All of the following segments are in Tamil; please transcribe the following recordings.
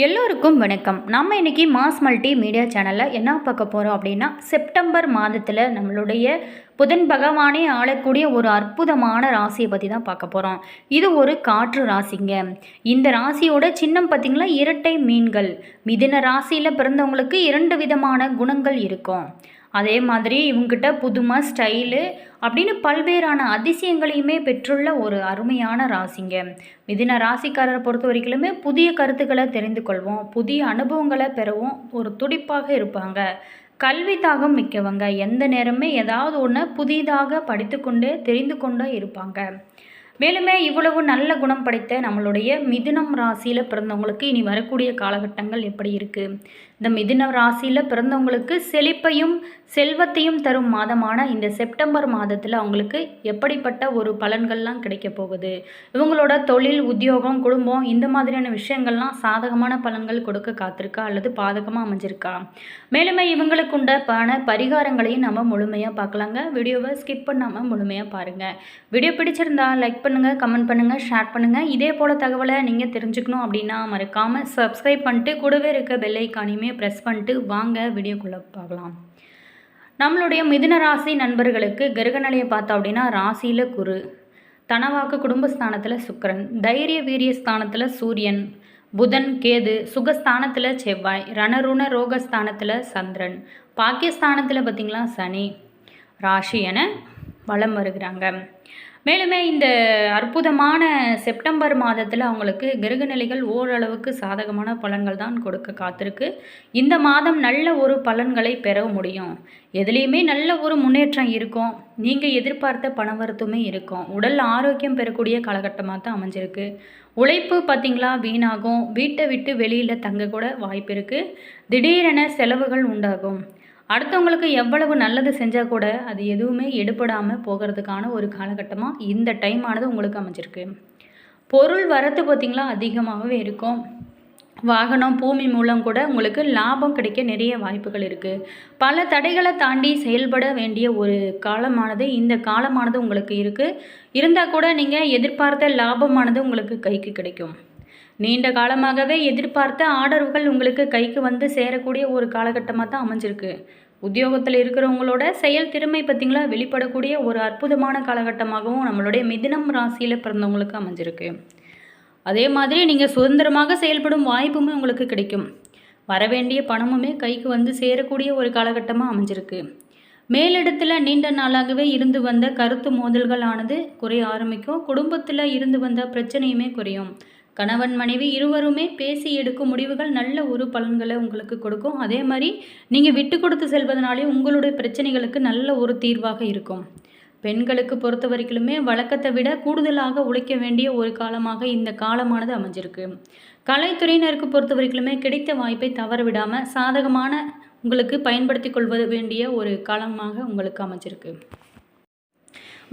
எல்லோருக்கும் வணக்கம். நம்ம இன்னைக்கு மாஸ் மல்டி மீடியா சேனலில் என்ன பார்க்க போகிறோம் அப்படின்னா, செப்டம்பர் மாதத்தில் நம்மளுடைய புதன் பகவானே ஆளக்கூடிய ஒரு அற்புதமான ராசியை பற்றி தான் பார்க்க போகிறோம். இது ஒரு காற்று ராசிங்க. இந்த ராசியோட சின்னம் பார்த்திங்களா, இரட்டை மீன்கள். மிதுன ராசியில் பிறந்தவங்களுக்கு 2 விதமான குணங்கள் இருக்கும். அதே மாதிரி இவங்ககிட்ட புதுமை, ஸ்டைலு அப்படின்னு பல்வேறான அதிசயங்களையுமே பெற்றுள்ள ஒரு அருமையான ராசிங்க. மிதுன ராசிக்காரரை பொறுத்த வரைக்குமே புதிய கருத்துக்களை தெரிந்து கொள்வோம், புதிய அனுபவங்களை பெறவும் ஒரு துடிப்பாக இருப்பாங்க. கல்வி தாகம் மிக்கவங்க. எந்த நேரமே ஏதாவது ஒன்று புதிதாக படித்து கொண்டே தெரிந்து கொண்டே இருப்பாங்க. மேலுமே இவ்வளவு நல்ல குணம் படைத்த நம்மளுடைய மிதுனம் ராசியில் பிறந்தவங்களுக்கு இனி வரக்கூடிய காலகட்டங்கள் எப்படி இருக்குது? இந்த மிதுன ராசியில் பிறந்தவங்களுக்கு செழிப்பையும் செல்வத்தையும் தரும் மாதமான இந்த செப்டம்பர் மாதத்தில் அவங்களுக்கு எப்படிப்பட்ட ஒரு பலன்கள்லாம் கிடைக்க போகுது? இவங்களோட தொழில், உத்தியோகம், குடும்பம் இந்த மாதிரியான விஷயங்கள்லாம் சாதகமான பலன்கள் கொடுக்க காத்திருக்கா அல்லது பாதகமாக அமைஞ்சிருக்கா? மேலுமே இவங்களுக்கு உண்டான பரிகாரங்களையும் நம்ம முழுமையாக பார்க்கலாங்க. வீடியோவை ஸ்கிப் பண்ணாமல் முழுமையாக பாருங்கள். வீடியோ பிடிச்சிருந்தா லைக் பண்ணுங்கள், கமெண்ட் பண்ணுங்கள், ஷேர் பண்ணுங்கள். இதே போல் தகவலை நீங்கள் தெரிஞ்சுக்கணும் அப்படின்னா மறக்காமல் சப்ஸ்கிரைப் பண்ணிட்டு கூடவே இருக்க பெல் ஐக்கானையுமே ப்ரெஸ் பண்ணிட்டு வாங்க வீடியோக்குள்ளே பார்க்கலாம். நம்மளுடைய மிதுன ராசி நண்பர்களுக்கு கிரகநிலையை பார்த்தோம் அப்படின்னா, ராசியில் குரு, தனவாக்கு குடும்பஸ்தானத்தில் சுக்கிரன், தைரிய வீரிய ஸ்தானத்தில் சூரியன், புதன், கேது, சுகஸ்தானத்தில் செவ்வாய், ரணருண ரோகஸ்தானத்தில் சந்திரன், பாக்கியஸ்தானத்தில் பார்த்திங்களா சனி ராசி என வலம் வருகிறாங்க. மேலுமே இந்த அற்புதமான செப்டம்பர் மாதத்தில் அவங்களுக்கு கிரகநிலைகள் ஓரளவுக்கு சாதகமான பலன்கள் தான் கொடுக்க காத்திருக்கு. இந்த மாதம் நல்ல ஒரு பலன்களை பெற முடியும். எதுலேயுமே நல்ல ஒரு முன்னேற்றம் இருக்கும். நீங்கள் எதிர்பார்த்த பணவரத்துமே இருக்கும். உடல் ஆரோக்கியம் பெறக்கூடிய காலகட்டமாக தான் அமைஞ்சிருக்கு. உழைப்பு பார்த்திங்களா வீணாகும். வீட்டை விட்டு வெளியில் தங்க கூட வாய்ப்பு இருக்குது. திடீரென செலவுகள் உண்டாகும். அடுத்தவங்களுக்கு எவ்வளவு நல்லது செஞ்சால் கூட அது எதுவுமே எடுபடாமல் போகிறதுக்கான ஒரு காலகட்டமாக இந்த டைம் ஆனது உங்களுக்கு அமைஞ்சிருக்கு. பொருள் வரத்து பார்த்திங்களா அதிகமாகவே இருக்கும். வாகனம், பூமி மூலம் கூட உங்களுக்கு லாபம் கிடைக்க நிறைய வாய்ப்புகள் இருக்குது. பல தடைகளை தாண்டி செயல்பட வேண்டிய ஒரு காலமானது இந்த காலமானது உங்களுக்கு இருக்குது. இருந்தால் கூட நீங்கள் எதிர்பார்த்த லாபமானது உங்களுக்கு கைக்கு கிடைக்கும். நீண்ட காலமாகவே எதிர்பார்த்த ஆர்டர்கள் உங்களுக்கு கைக்கு வந்து சேரக்கூடிய ஒரு காலகட்டமாக தான் அமைஞ்சிருக்கு. உத்தியோகத்தில் இருக்கிறவங்களோட செயல் திறமை பார்த்திங்களா வெளிப்படக்கூடிய ஒரு அற்புதமான காலகட்டமாகவும் நம்மளுடைய மிதுனம் ராசியில் பிறந்தவங்களுக்கு அமைஞ்சிருக்கு. அதே மாதிரி நீங்கள் சுதந்திரமாக செயல்படும் வாய்ப்புமே உங்களுக்கு கிடைக்கும். வரவேண்டிய பணமுமே கைக்கு வந்து சேரக்கூடிய ஒரு காலகட்டமாக அமைஞ்சிருக்கு. மேலிடத்தில் நீண்ட நாளாகவே இருந்து வந்த கருத்து மோதல்களானது குறைய ஆரம்பிக்கும். குடும்பத்தில் இருந்து வந்த பிரச்சனையுமே குறையும். கணவன் மனைவி இருவருமே பேசி எடுக்கும் முடிவுகள் நல்ல ஒரு பலன்களை உங்களுக்கு கொடுக்கும். அதே மாதிரி நீங்கள் விட்டு கொடுத்து செல்வதனாலே உங்களுடைய பிரச்சனைகளுக்கு நல்ல ஒரு தீர்வாக இருக்கும். பெண்களுக்கு பொறுத்த வரைக்குமே வழக்கத்தை விட கூடுதலாக உழைக்க வேண்டிய ஒரு காலமாக இந்த காலமானது அமைஞ்சிருக்கு. கலைத்துறையினருக்கு பொறுத்த வரைக்குமே கிடைத்த வாய்ப்பை தவற விடாமல் சாதகமான உங்களுக்கு பயன்படுத்தி கொள்வது வேண்டிய ஒரு காலமாக உங்களுக்கு அமைஞ்சிருக்கு.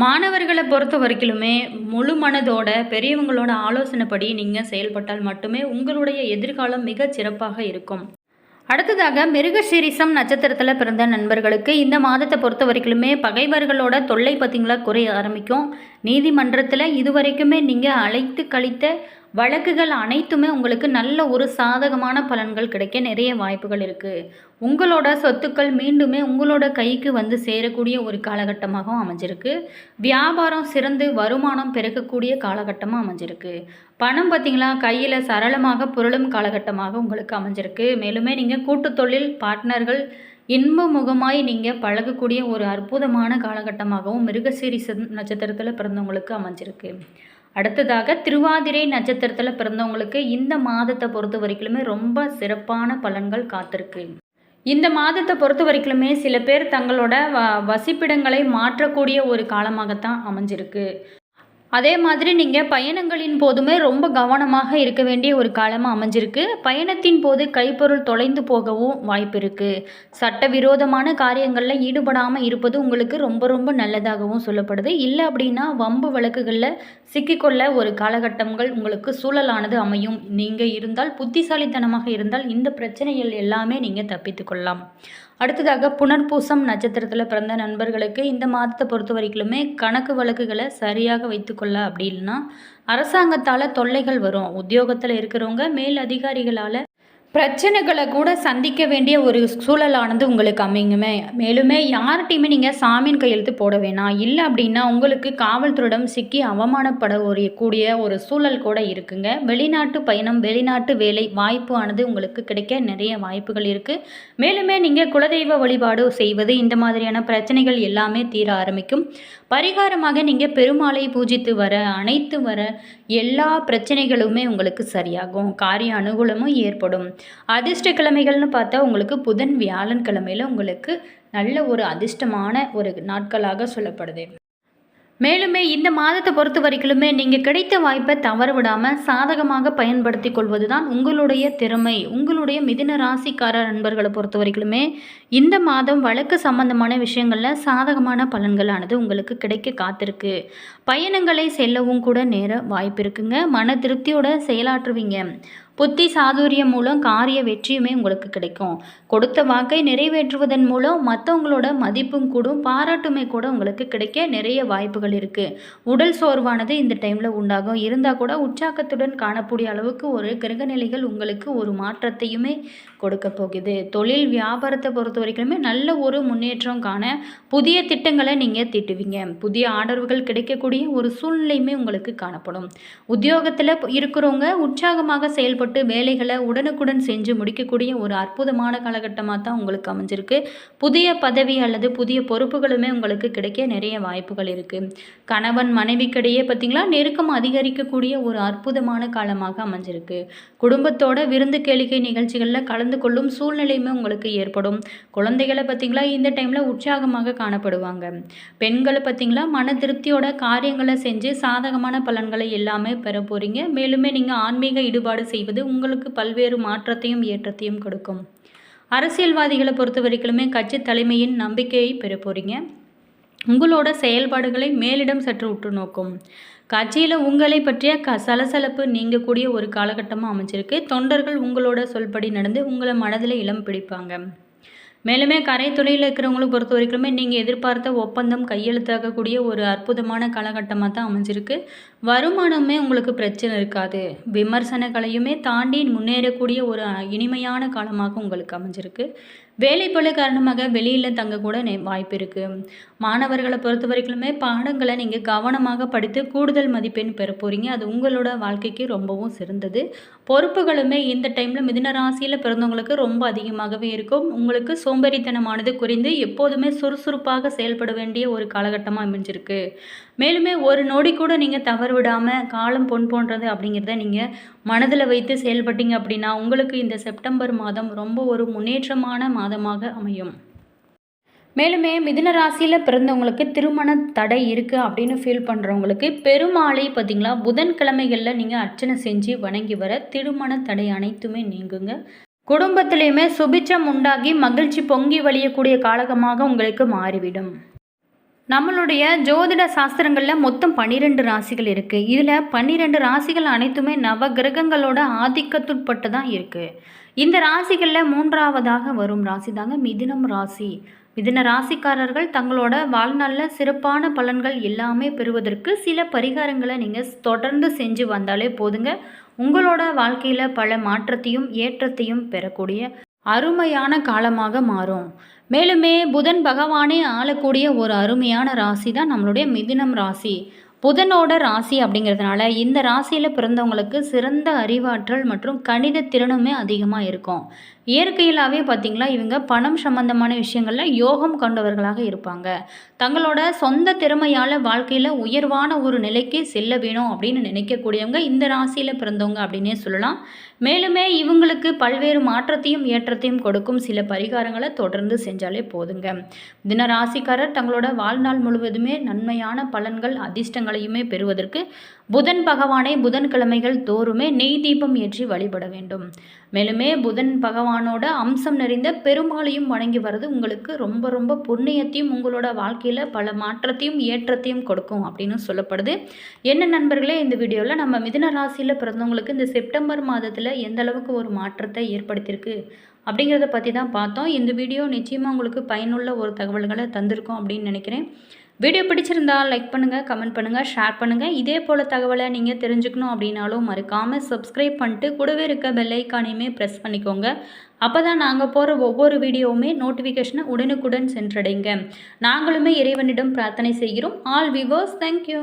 மாணவர்களை பொறுத்த வரைக்குமே முழு மனதோட பெரியவங்களோட ஆலோசனைப்படி நீங்கள் செயல்பட்டால் மட்டுமே உங்களுடைய எதிர்காலம் மிக சிறப்பாக இருக்கும். அடுத்ததாக மிருகசீரிசம் நட்சத்திரத்தில் பிறந்த நண்பர்களுக்கு இந்த மாதத்தை பொறுத்த வரைக்குமே பகைவர்களோட தொல்லை பார்த்திங்களா குறைய ஆரம்பிக்கும். நீதிமன்றத்தில் இதுவரைக்குமே நீங்கள் அழைத்து கழித்த வழக்குகள் அனைத்துமே உங்களுக்கு நல்ல ஒரு சாதகமான பலன்கள் கிடைக்க நிறைய வாய்ப்புகள் இருக்குது. உங்களோட சொத்துக்கள் மீண்டுமே உங்களோட கைக்கு வந்து சேரக்கூடிய ஒரு காலகட்டமாகவும் அமைஞ்சிருக்கு. வியாபாரம் சிறந்து வருமானம் பெருக்கக்கூடிய காலகட்டமாக அமைஞ்சிருக்கு. பணம் பார்த்திங்களா கையில் சரளமாக புரளும் காலகட்டமாக உங்களுக்கு அமைஞ்சிருக்கு. மேலுமே நீங்கள் கூட்டு தொழில் பார்ட்னர்கள் இன்பமுகமாய் நீங்கள் பழகக்கூடிய ஒரு அற்புதமான காலகட்டமாகவும் மிருகசீரிசம் நட்சத்திரத்தில் பிறந்தவங்களுக்கு அமைஞ்சிருக்கு. அடுத்ததாக திருவாதிரை நட்சத்திரத்தில் பிறந்தவங்களுக்கு இந்த மாதத்தை பொறுத்த வரைக்குமே ரொம்ப சிறப்பான பலன்கள் காத்திருக்கு. இந்த மாதத்தை பொறுத்த வரைக்குமே சில பேர் தங்களோட வசிப்பிடங்களை மாற்றக்கூடிய ஒரு காலமாகத்தான் அமைஞ்சிருக்கு. அதே மாதிரி நீங்கள் பயணங்களின் போதுமே ரொம்ப கவனமாக இருக்க வேண்டிய ஒரு காலமாக அமைஞ்சிருக்கு. பயணத்தின் போது கைப்பொருள் தொலைந்து போகவும் வாய்ப்பு இருக்குது. சட்டவிரோதமான காரியங்களில் ஈடுபடாமல் இருப்பது உங்களுக்கு ரொம்ப ரொம்ப நல்லதாகவும் சொல்லப்படுது. இல்லை அப்படின்னா வம்பு வழக்குகளில் சிக்கிக்கொள்ள ஒரு காலகட்டங்கள் உங்களுக்கு சூழலானது அமையும். நீங்கள் இருந்தால் புத்திசாலித்தனமாக இருந்தால் இந்த பிரச்சனைகள் எல்லாமே நீங்கள் தப்பித்து கொள்ளலாம். அடுத்ததாக புனர்பூசம் நட்சத்திரத்தில் பிறந்த நண்பர்களுக்கு இந்த மாதத்தை பொறுத்த வரைக்குமே கணக்கு வழக்குகளை சரியாக வைத்துக்கொள்ள அப்படி இல்லைன்னா அரசாங்கத்தால் தொல்லைகள் வரும். உத்தியோகத்தில் இருக்கிறவங்க மேல் அதிகாரிகளால் பிரச்சனைகளை கூட சந்திக்க வேண்டிய ஒரு சூழலானது உங்களுக்கு அமையுமே. மேலுமே யார்கிட்டையுமே நீங்கள் சாமியின் கையெழுத்து போட வேணாம். இல்லை அப்படின்னா உங்களுக்கு காவல்துறையிடம் சிக்கி அவமானப்பட கூடிய ஒரு சூழல் கூட இருக்குங்க. வெளிநாட்டு பயணம், வெளிநாட்டு வேலை வாய்ப்பு ஆனது உங்களுக்கு கிடைக்க நிறைய வாய்ப்புகள் இருக்குது. மேலுமே நீங்கள் குலதெய்வ வழிபாடு செய்வது இந்த மாதிரியான பிரச்சனைகள் எல்லாமே தீர ஆரம்பிக்கும். பரிகாரமாக நீங்கள் பெருமாளை பூஜித்து வர எல்லா பிரச்சனைகளுமே உங்களுக்கு சரியாகும். காரிய அனுகூலமும் ஏற்படும். அதிர்ஷ்ட கிழமைகள்னு பார்த்தா உங்களுக்கு புதன், வியாழன் கிழமையில் உங்களுக்கு நல்ல ஒரு அதிர்ஷ்டமான ஒரு நாட்களாக சொல்லப்படுது. மேலுமே இந்த மாதத்தை பொறுத்த வரைக்குமே நீங்கள் கிடைத்த வாய்ப்பை தவற விடாமல் சாதகமாக பயன்படுத்தி கொள்வது தான் உங்களுடைய திறமை. உங்களுடைய மிதுன ராசிக்கார நண்பர்களை பொறுத்த வரைக்குமே இந்த மாதம் வழக்கு சம்பந்தமான விஷயங்களில் சாதகமான பலன்களானது உங்களுக்கு கிடைக்க காத்திருக்கு. பயணங்களை செல்லவும் கூட நேர வாய்ப்பு இருக்குங்க. மன திருப்தியோட செயலாற்றுவீங்க. புத்தி சாதுரியம் மூலம் காரிய வெற்றியுமே உங்களுக்கு கிடைக்கும். கொடுத்த வாக்கை நிறைவேற்றுவதன் மூலம் மற்றவங்களோட மதிப்பும் கூடும், பாராட்டுமே கூட உங்களுக்கு கிடைக்க நிறைய வாய்ப்புகள் இருக்குது. உடல் சோர்வானது இந்த டைமில் உண்டாகும். இருந்தால் கூட உற்சாகத்துடன் காணக்கூடிய அளவுக்கு ஒரு கிரகநிலைகள் உங்களுக்கு ஒரு மாற்றத்தையுமே கொடுக்க போகுது. தொழில் வியாபாரத்தை பொறுத்த வரைக்குமே நல்ல ஒரு முன்னேற்றம் காண புதிய திட்டங்களை நீங்கள் தீட்டுவீங்க. புதிய ஆர்டர்கள் கிடைக்கக்கூடிய ஒரு சூழ்நிலையுமே உங்களுக்கு காணப்படும். உத்தியோகத்தில் இருக்கிறவங்க உற்சாகமாக செயல்பட்டு வேலைகளை உடனுக்குடன் செஞ்சு முடிக்கக்கூடிய ஒரு அற்புதமான காலகட்டமாக தான் உங்களுக்கு அமைஞ்சிருக்கு. புதிய பதவி அல்லது புதிய பொறுப்புகளுமே உங்களுக்கு கிடைக்க நிறைய வாய்ப்புகள் இருக்குது. கணவன் மனைவிக்கிடையே பார்த்திங்களா நெருக்கம் அதிகரிக்கக்கூடிய ஒரு அற்புதமான காலமாக அமைஞ்சிருக்கு. குடும்பத்தோட விருந்து கேளிக்கை நிகழ்ச்சிகளில் கலந்து கொள்ளும் சூழ்நிலையுமே உங்களுக்கு ஏற்படும். குழந்தைகளை பார்த்திங்களா இந்த டைமில் உற்சாகமாக காணப்படுவாங்க. பெண்களை பார்த்திங்களா மன திருப்தியோட காரியங்களை செஞ்சு சாதகமான பலன்களை எல்லாமே பெற போகிறீங்க. மேலுமே நீங்கள் ஆன்மீக ஈடுபாடு செய்வது உங்களுக்கு பல்வேறு மாற்றத்தையும் ஏற்றத்தையும் கொடுக்கும். அரசியல்வாதிகளை பொறுத்த வரைக்குமே கட்சி தலைமையின் நம்பிக்கையை பெற போகிறீங்க. உங்களோட செயல்பாடுகளை மேலிடம் சற்று உற்று நோக்கும். கட்சியில் உங்களை பற்றிய சலசலப்பு நீங்கக்கூடிய ஒரு காலகட்டமாக அமைஞ்சிருக்கு. தொண்டர்கள் உங்களோட சொல்படி நடந்து உங்களை மனதில் இளம் பிடிப்பாங்க. மேலுமே கரைத்துறையில் இருக்கிறவங்களை பொறுத்த வரைக்குமே நீங்கள் எதிர்பார்த்த ஒப்பந்தம் கையெழுத்தாகக்கூடிய ஒரு அற்புதமான காலகட்டமாக தான் அமைஞ்சிருக்கு. வருமானமே உங்களுக்கு பிரச்சனை இருக்காது. விமர்சனங்களையுமே தாண்டி முன்னேறக்கூடிய ஒரு இனிமையான காலமாக உங்களுக்கு அமைஞ்சிருக்கு. வேலைப்பளு காரணமாக வெளியில் தங்கக்கூட வாய்ப்பு இருக்குது. மாணவர்களை பொறுத்த வரைக்குமே பாடங்களை நீங்கள் கவனமாக படித்து கூடுதல் மதிப்பெண் பெற போகிறீங்க. அது உங்களோட வாழ்க்கைக்கு ரொம்பவும் சிறந்தது. பொறுப்புகளுமே இந்த டைமில் மிதுன ராசியில் பிறந்தவங்களுக்கு ரொம்ப அதிகமாகவே இருக்கும். உங்களுக்கு சோம்பேறித்தனமானது குறைந்து எப்போதுமே சுறுசுறுப்பாக செயல்பட வேண்டிய ஒரு காலகட்டமாக அமைஞ்சிருக்கு. மேலுமே ஒரு நொடி கூட நீங்கள் தவறு விடாமல் காலம் பொன் போன்றது அப்படிங்கிறத நீங்கள் மனதில் வைத்து செயல்பட்டீங்க அப்படின்னா உங்களுக்கு இந்த செப்டம்பர் மாதம் ரொம்ப ஒரு முன்னேற்றமான மாதமாக அமையும். மேலுமே மிதுன ராசியில் பிறந்தவங்களுக்கு திருமண தடை இருக்குது அப்படின்னு ஃபீல் பண்ணுறவங்களுக்கு பெருமாளை பார்த்திங்களா புதன்கிழமைகளில் நீங்கள் அர்ச்சனை செஞ்சு வணங்கி வர திருமண தடை அனைத்துமே நீங்குங்க. குடும்பத்திலையுமே சுபிட்சம் உண்டாகி மகிழ்ச்சி பொங்கி வழியக்கூடிய காலகமாக உங்களுக்கு மாறிவிடும். நம்மளுடைய ஜோதிட சாஸ்திரங்களில் மொத்தம் 12 ராசிகள் இருக்குது. இதில் 12 ராசிகள் அனைத்துமே நவ கிரகங்களோட ஆதிக்கத்துட்பட்டு தான் இருக்குது. இந்த ராசிகளில் 3ஆவதாக வரும் ராசி தாங்க மிதுனம் ராசி. மிதுன ராசிக்காரர்கள் தங்களோட வாழ்நாளில் சிறப்பான பலன்கள் எல்லாமே பெறுவதற்கு சில பரிகாரங்களை நீங்கள் தொடர்ந்து செஞ்சு வந்தாலே போதுங்க. உங்களோட வாழ்க்கையில் பல மாற்றத்தையும் ஏற்றத்தையும் பெறக்கூடிய அருமையான காலமாக மாறும். மேலுமே புதன் பகவானே ஆளக்கூடிய ஒரு அருமையான ராசி தான் நம்மளுடைய மிதுனம் ராசி. புதனோட ராசி அப்படிங்கிறதுனால இந்த ராசியில் பிறந்தவங்களுக்கு சிறந்த அறிவாற்றல் மற்றும் கணித திறனுமே அதிகமாக இருக்கும். இயற்கையிலாகவே பார்த்திங்களா இவங்க பணம் சம்பந்தமான விஷயங்களில் யோகம் கொண்டவர்களாக இருப்பாங்க. தங்களோட சொந்த திறமையால் வாழ்க்கையில் உயர்வான ஒரு நிலைக்கு செல்ல வேணும் அப்படின்னு நினைக்கக்கூடியவங்க இந்த ராசியில் பிறந்தவங்க அப்படின்னே சொல்லலாம். மேலுமே இவங்களுக்கு பல்வேறு மாற்றத்தையும் ஏற்றத்தையும் கொடுக்கும் சில பரிகாரங்களை தொடர்ந்து செஞ்சாலே போதுங்க. தின ராசிக்காரர் தங்களோட வாழ்நாள் முழுவதுமே நன்மையான பலன்கள் அதிர்ஷ்டங்களையுமே பெறுவதற்கு புதன் பகவானை புதன்கிழமைகள் தோறுமே நெய் தீபம் ஏற்றி வழிபட வேண்டும். மேலுமே புதன் பகவானோட அம்சம் நிறைந்த பெருமாளையும் வணங்கி வர்றது உங்களுக்கு ரொம்ப ரொம்ப புண்ணியத்தையும் உங்களோட வாழ்க்கையில் பல மாற்றத்தையும் ஏற்றத்தையும் கொடுக்கும் அப்படின்னு சொல்லப்படுது. என்ன நண்பர்களே, இந்த வீடியோவில் நம்ம மிதுன ராசியில் பிறந்தவங்களுக்கு இந்த செப்டம்பர் மாதத்தில் எந்த அளவுக்கு ஒரு மாற்றத்தை ஏற்படுத்தியிருக்கு அப்படிங்கிறத பற்றி தான் பார்த்தோம். இந்த வீடியோ நிச்சயமாக உங்களுக்கு பயனுள்ள ஒரு தகவல்களை தந்திருக்கோம் அப்படின்னு நினைக்கிறேன். வீடியோ பிடிச்சிருந்தால் லைக் பண்ணுங்கள், கமெண்ட் பண்ணுங்கள், ஷேர் பண்ணுங்கள். இதே போல் தகவலை நீங்கள் தெரிஞ்சுக்கணும் அப்படின்னாலும் மறக்காமல் சப்ஸ்கிரைப் பண்ணிட்டு கூடவே இருக்க பெல் ஐக்கானையுமே ப்ரெஸ் பண்ணிக்கோங்க. அப்போ தான் நாங்கள் போகிற ஒவ்வொரு வீடியோவுமே நோட்டிஃபிகேஷனை உடனுக்குடன் சென்றடைங்க. நாங்களுமே இறைவனிடம் பிரார்த்தனை செய்கிறோம். All viewers, thank you.